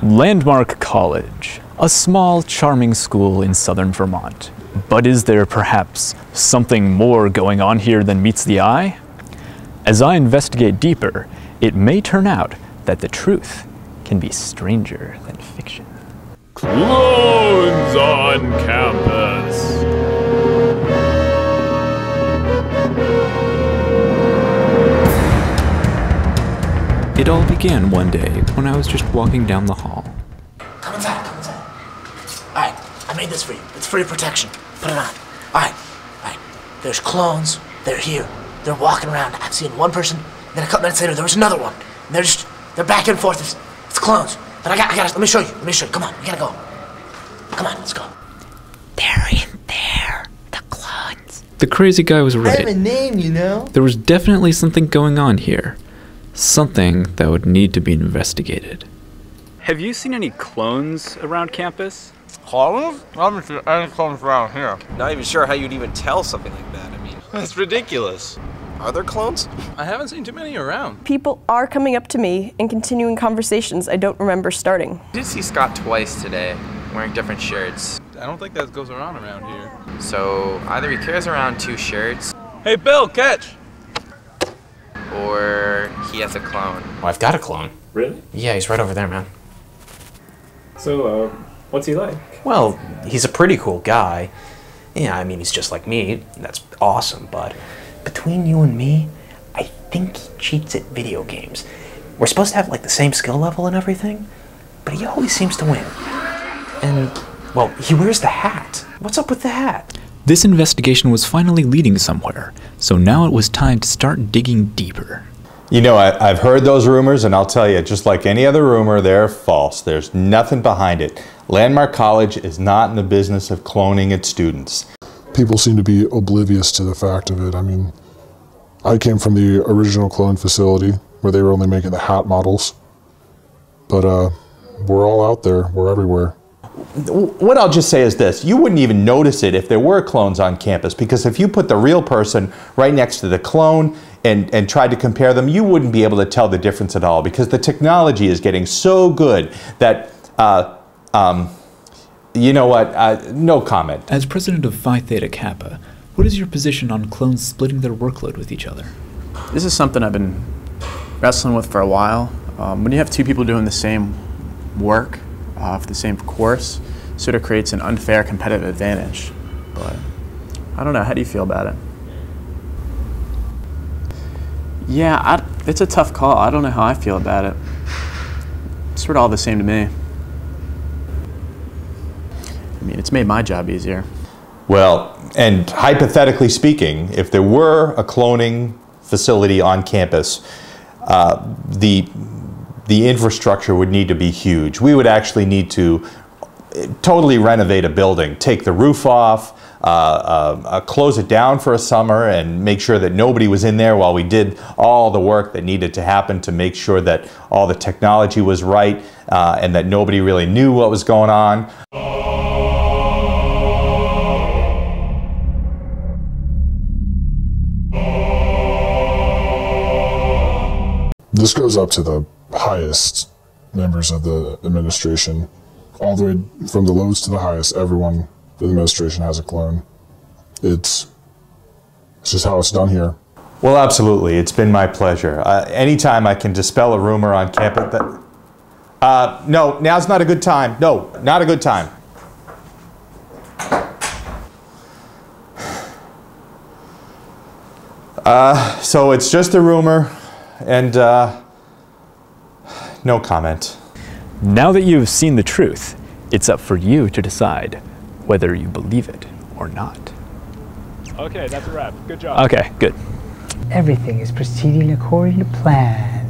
Landmark College, a small, charming school in southern Vermont. But is there perhaps something more going on here than meets the eye? As I investigate deeper, it may turn out that the truth can be stranger than fiction. Clones on campus! It all began one day when I was just walking down the hall. Come inside, come inside. Alright, I made this for you. It's for your protection. Put it on. Alright. There's clones. They're here. They're walking around. I've seen one person, and then a couple minutes later there was another one. And they're back and forth. It's clones. But I got let me show you. Come on, we gotta go. Come on, let's go. They're in there. The clones. The crazy guy was right. I have a name, you know? There was definitely something going on here. Something that would need to be investigated. Have you seen any clones around campus? Clones? I haven't seen any clones around here. Not even sure how you'd even tell something like that. I mean, That's ridiculous. are there clones? I haven't seen too many around. People are coming up to me and continuing conversations I don't remember starting. I did see Scott twice today, wearing different shirts. I don't think that goes around here. So either he carries around 2 shirts, Hey, Bill, catch! or he has a clone. Well, I've got a clone. Really? Yeah, he's right over there, man. So, what's he like? Well, he's a pretty cool guy. Yeah, I mean, he's just like me. That's awesome, but between you and me, I think he cheats at video games. We're supposed to have, like, the same skill level and everything, but he always seems to win. And, well, he wears the hat. What's up with the hat? This investigation was finally leading somewhere, so now it was time to start digging deeper. You know, I've heard those rumors, and I'll tell you, just like any other rumor, they're false. There's nothing behind it. Landmark College is not in the business of cloning its students. People seem to be oblivious to the fact of it. I mean, I came from the original clone facility where they were only making the hat models. But we're all out there. We're everywhere. What I'll just say is this. You wouldn't even notice it if there were clones on campus, because if you put the real person right next to the clone and tried to compare them, you wouldn't be able to tell the difference at all, because the technology is getting so good that, you know what, no comment. As president of Phi Theta Kappa, what is your position on clones splitting their workload with each other? This is something I've been wrestling with for a while. When you have 2 people doing the same work for the same course, sort of creates an unfair competitive advantage. But I don't know, how do you feel about it? Yeah, it's a tough call. I don't know how I feel about it. It's sort of all the same to me. I mean, it's made my job easier. Well, and hypothetically speaking, if there were a cloning facility on campus, the infrastructure would need to be huge. We would actually need to totally renovate a building, take the roof off, close it down for a summer, and make sure that nobody was in there while we did all the work that needed to happen to make sure that all the technology was right and that nobody really knew what was going on. This goes up to the highest members of the administration. All the way from the lowest to the highest, everyone in the administration has a clone. It's just how it's done here. Well, absolutely. It's been my pleasure. Anytime I can dispel a rumor on campus that... no, now's not a good time. No, not a good time. So it's just a rumor, and no comment. Now that you have seen the truth, it's up for you to decide whether you believe it or not. Okay, that's a wrap. Good job. Okay, good. Everything is proceeding according to plan.